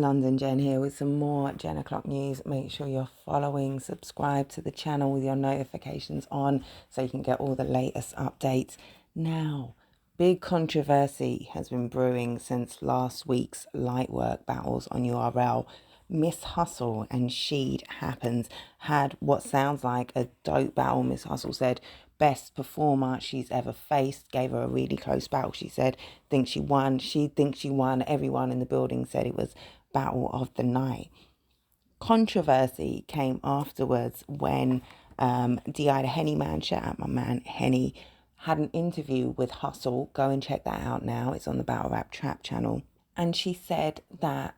London Jen here with some more Jen O'Clock news. Make sure you're following, subscribe to the channel with your notifications on so you can get all the latest updates. Now, big controversy has been brewing since last week's Litework battles on URL. Miss Hustle and Sheed Happens had what sounds like a dope battle. Miss Hustle said best performer she's ever faced, gave her a really close battle. She said thinks she won. She thinks she won. Everyone in the building said it was battle of the night. Controversy came afterwards when DI the Henny man, shout out my man Henny, had an interview with Hustle. Go and check that out now. It's on the Battle Rap Trap channel. And she said that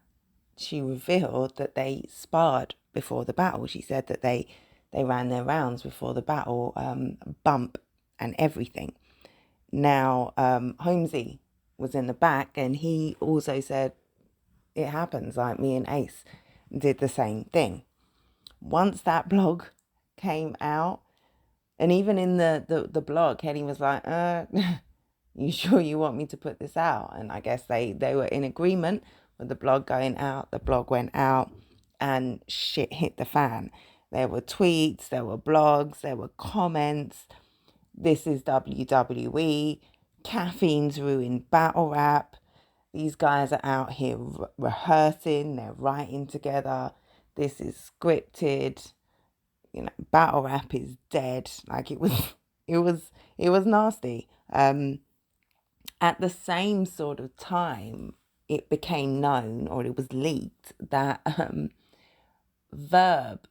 she revealed that they sparred before the battle. She said that they ran their rounds before the battle, bump and everything. Now, Holmesy was in the back and he also said it happens, like me and Ace did the same thing. Once that blog came out, and even in the blog, Henny was like, you sure you want me to put this out? And I guess they were in agreement with the blog going out. The blog went out and shit hit the fan. There were tweets, there were blogs, there were comments. This is WWE. Caffeine's ruined battle rap. These guys are out here rehearsing. They're writing together. This is scripted. You know, battle rap is dead. Like it was nasty. At the same sort of time, it became known, or it was leaked, that Verb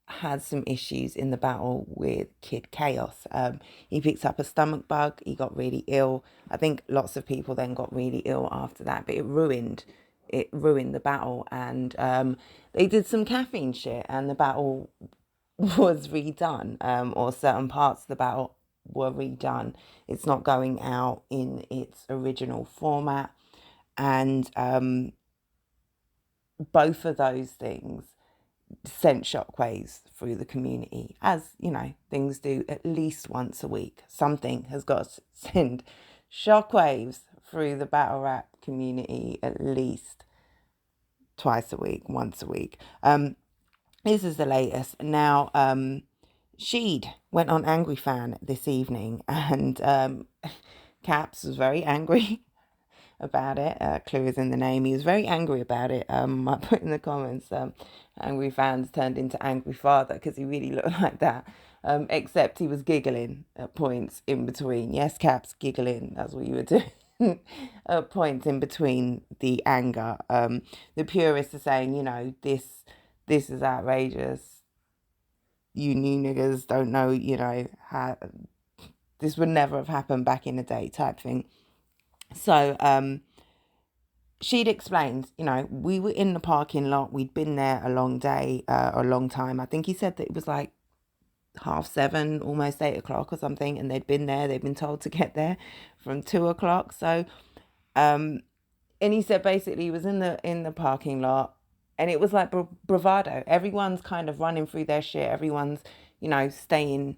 had some issues in the battle with Kid Chaos. He picked up a stomach bug. He got really ill. I think lots of people then got really ill after that, but it ruined the battle. And they did some caffeine shit, and the battle was redone, or certain parts of the battle were redone. It's not going out in its original format. And both of those things sent shockwaves through the community, as you know things do at least once a week. Something has got to send shockwaves through the battle rap community at least twice a week, once a week. This is the latest. Now, Sheed went on Angryfan this evening, and Caps was very angry about it. Clue is in the name. He was very angry about it. I put in the comments, angry fans turned into angry father, because he really looked like that. Except he was giggling at points in between. Yes, Caps, giggling. That's what you were doing. At points in between the anger. The purists are saying, you know, this is outrageous. You new niggas don't know, you know, how this would never have happened back in the day type thing. So she'd explained, you know, we were in the parking lot. We'd been there a long day, a long time. I think he said that it was like 7:30, almost 8 o'clock or something. And they'd been there. They'd been told to get there from 2 o'clock. So, and he said basically he was in the parking lot, and it was like bravado. Everyone's kind of running through their shit. Everyone's, you know, staying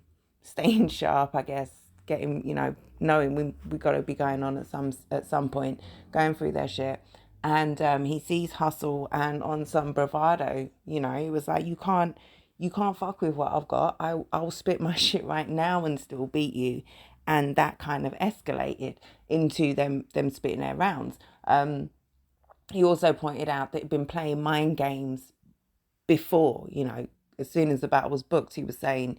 sharp, I guess, getting, you know, knowing we got to be going on at some point, going through their shit. And he sees Hustle, and on some bravado, you know, he was like, you can't fuck with what I've got. I'll spit my shit right now and still beat you. And that kind of escalated into them spitting their rounds. He also pointed out that he'd been playing mind games before. You know, as soon as the battle was booked, he was saying,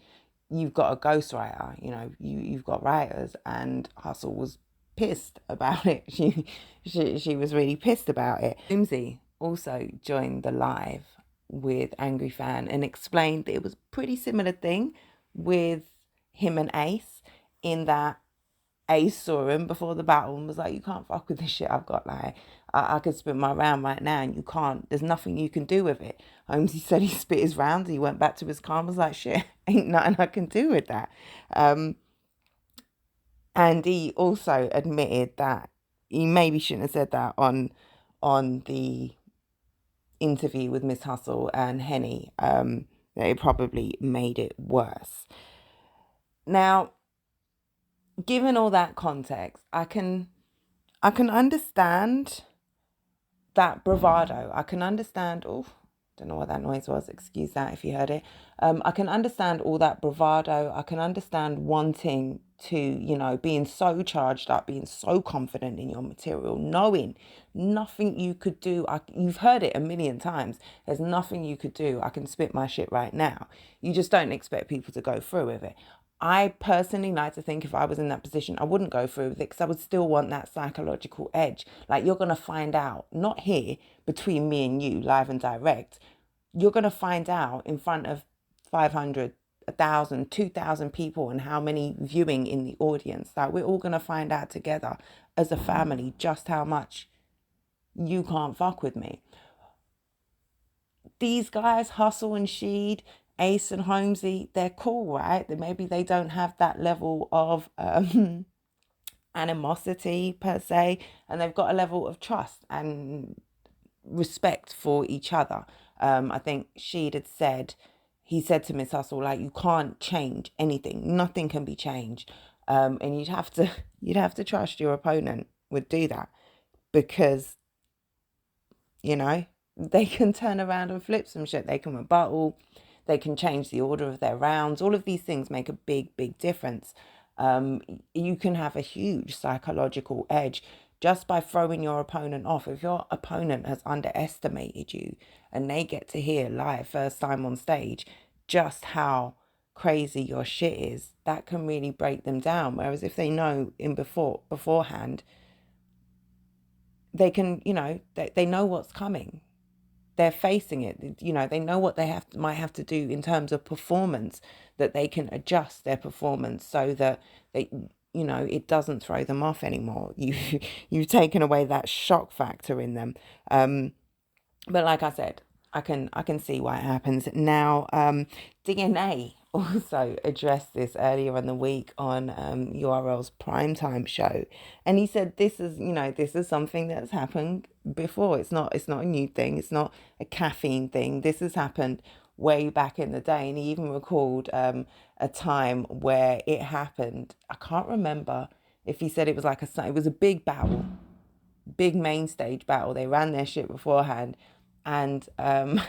you've got a ghostwriter, you know, you've got writers. And Hustle was pissed about it. She was really pissed about it. Whimsy also joined the live with Angryfan and explained that it was a pretty similar thing with him and Ace, in that Ace saw him before the battle and was like, you can't fuck with this shit I've got. Like, I could spit my round right now and you can't. There's nothing you can do with it. Holmesy said he spit his round. He went back to his car and was like, shit, ain't nothing I can do with that. And he also admitted that he maybe shouldn't have said that on the interview with Miss Hustle and Henny. That it probably made it worse. Now, given all that context, I can understand that bravado. I can understand. Oh, don't know what that noise was. Excuse that if you heard it. I can understand all that bravado. I can understand wanting to, being so charged up, being so confident in your material, knowing nothing you could do. You've heard it a million times. There's nothing you could do. I can spit my shit right now. You just don't expect people to go through with it. I personally like to think if I was in that position, I wouldn't go through with it because I would still want that psychological edge. Like, you're going to find out, not here between me and you, live and direct. You're going to find out in front of 500, 1,000, 2,000 people and how many viewing in the audience. That we're all going to find out together as a family just how much you can't fuck with me. These guys, Hustle and Sheed, Ace and Holmesy, they're cool, right? Maybe they don't have that level of animosity per se, and they've got a level of trust and respect for each other. I think Sheed had said, he said to Miss Hustle, like, you can't change anything. Nothing can be changed. And you'd have to trust your opponent would do that, because they can turn around and flip some shit. They can rebuttal. They can change the order of their rounds. All of these things make a big, big difference. You can have a huge psychological edge just by throwing your opponent off. If your opponent has underestimated you and they get to hear live, first time on stage, just how crazy your shit is, that can really break them down. Whereas if they know beforehand, they can, they know what's coming. They're facing it. They know what they might have to do in terms of performance, that they can adjust their performance so that it doesn't throw them off anymore. You've taken away that shock factor in them. But like I said, I can see why it happens. Now, DNA also addressed this earlier in the week on URL's primetime show, and he said this is something that's happened before. It's not a new thing. It's not a caffeine thing. This has happened way back in the day, and he even recalled a time where it happened. I can't remember if he said it was it was a big battle, big main stage battle. They ran their shit beforehand, and one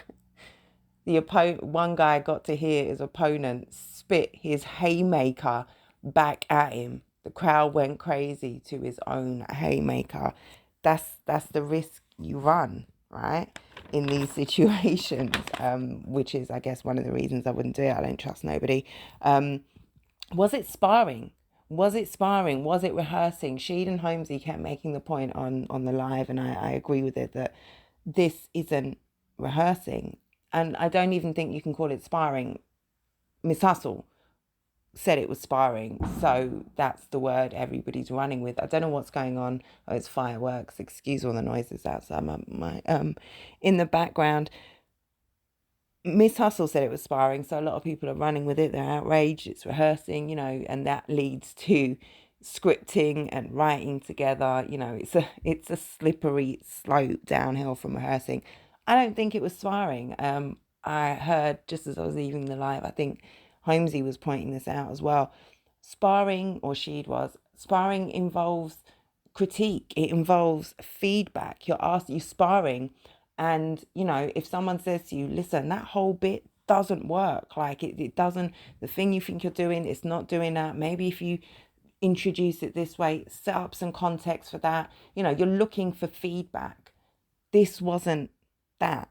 guy got to hear his opponent spit his haymaker back at him. The crowd went crazy to his own haymaker. That's the risk you run, right, in these situations, which is, I guess, one of the reasons I wouldn't do it. I don't trust nobody. Was it sparring? Was it sparring? Was it rehearsing? Sheed and Holmesy kept making the point on the live, and I agree with it, that this isn't rehearsing. And I don't even think you can call it sparring. Miss Hustle said it was sparring, so that's the word everybody's running with. I don't know what's going on. Oh, it's fireworks. Excuse all the noises outside my in the background. Miss Hustle said it was sparring, so a lot of people are running with it. They're outraged. It's rehearsing, and that leads to scripting and writing together. It's a slippery slope downhill from rehearsing. I don't think it was sparring. I heard just as I was leaving the live, I think Holmesy was pointing this out as well. Sparring, or Sheed was, sparring involves critique. It involves feedback. You're sparring. And, if someone says to you, listen, that whole bit doesn't work. Like it doesn't, the thing you think you're doing, it's not doing that. Maybe if you introduce it this way, set up some context for that. You're looking for feedback. This wasn't that.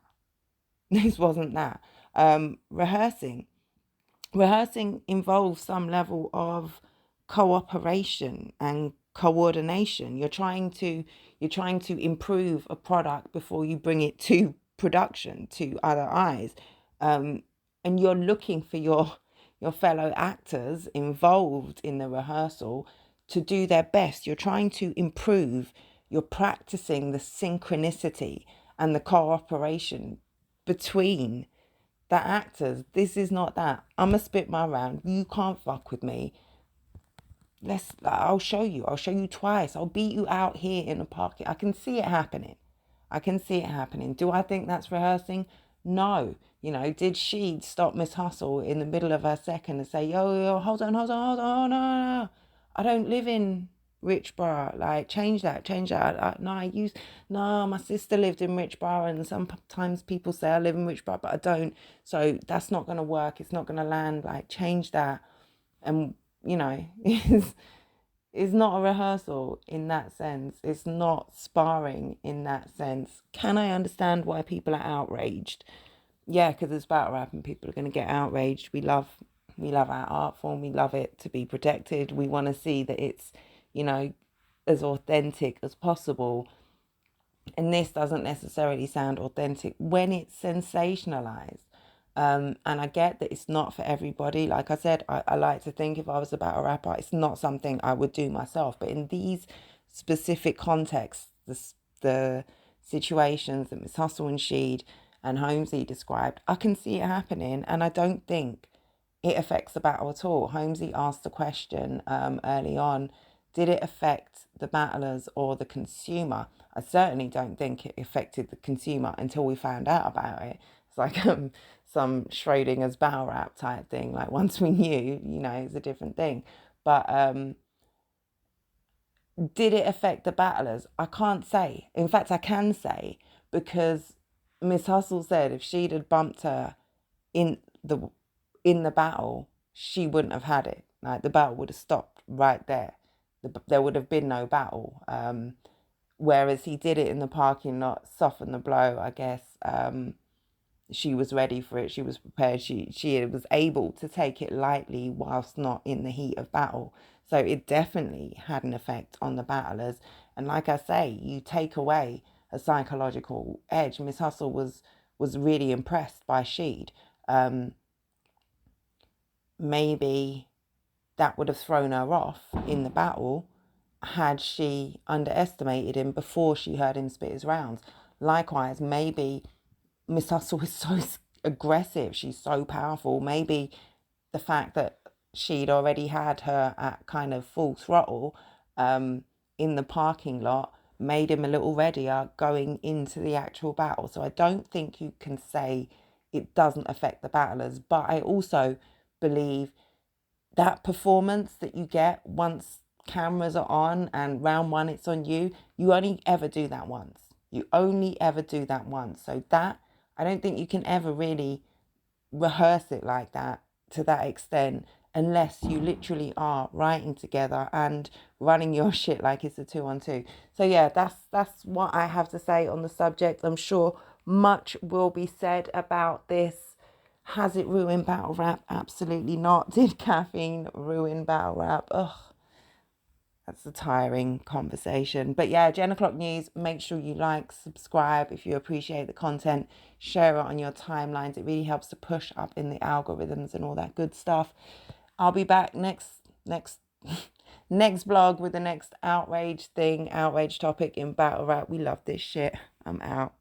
This wasn't that. Rehearsing involves some level of cooperation and coordination. You're trying to improve a product before you bring it to production, to other eyes, and you're looking for your fellow actors involved in the rehearsal to do their best. You're trying to improve. You're practicing the synchronicity and the cooperation between the actors. This is not that. I'ma spit my round. You can't fuck with me. I'll show you. I'll show you twice. I'll beat you out here in the park. I can see it happening. Do I think that's rehearsing? No. Did she stop Miss Hustle in the middle of her second and say, yo, hold on, no. I don't live in Richborough. Like, change that. No, my sister lived in Richborough, and sometimes people say I live in Richborough, but I don't. So that's not going to work. It's not going to land. Like, change that. And, it's not a rehearsal in that sense. It's not sparring in that sense. Can I understand why people are outraged? Yeah, because it's battle rap and people are going to get outraged. We love our art form. We love it to be protected. We want to see that it's, as authentic as possible. And this doesn't necessarily sound authentic when it's sensationalized. And I get that it's not for everybody. Like I said, I like to think if I was a battle rapper, it's not something I would do myself. But in these specific contexts, the situations that Miss Hustle and Sheed and Holmesy described, I can see it happening. And I don't think it affects the battle at all. Holmesy asked the question early on, did it affect the battlers or the consumer? I certainly don't think it affected the consumer until we found out about it. It's like some Schrodinger's battle rap type thing. Like, once we knew, it's a different thing. But did it affect the battlers? I can't say. In fact, I can say, because Miss Hustle said if she'd had bumped her in the battle, she wouldn't have had it. Like, the battle would have stopped right there. There would have been no battle. Whereas he did it in the parking lot, softened the blow, I guess. She was ready for it. She was prepared. She was able to take it lightly whilst not in the heat of battle. So it definitely had an effect on the battlers. And like I say, you take away a psychological edge. Miss Hustle was really impressed by Sheed. Maybe that would have thrown her off in the battle had she underestimated him before she heard him spit his rounds. Likewise, maybe Miss Hustle is so aggressive, she's so powerful. Maybe the fact that she'd already had her at kind of full throttle in the parking lot made him a little readier going into the actual battle. So I don't think you can say it doesn't affect the battlers, but I also believe that performance that you get once cameras are on and round one it's on you, you only ever do that once. You only ever do that once. So that, I don't think you can ever really rehearse it like that to that extent, unless you literally are writing together and running your shit like it's a 2-on-2. So yeah, that's what I have to say on the subject. I'm sure much will be said about this. Has it ruined battle rap? Absolutely not. Did caffeine ruin battle rap? Ugh, that's a tiring conversation. But yeah, Jen O'Clock News, make sure you like, subscribe if you appreciate the content, share it on your timelines. It really helps to push up in the algorithms and all that good stuff. I'll be back next blog with the next outrage topic in battle rap. We love this shit. I'm out.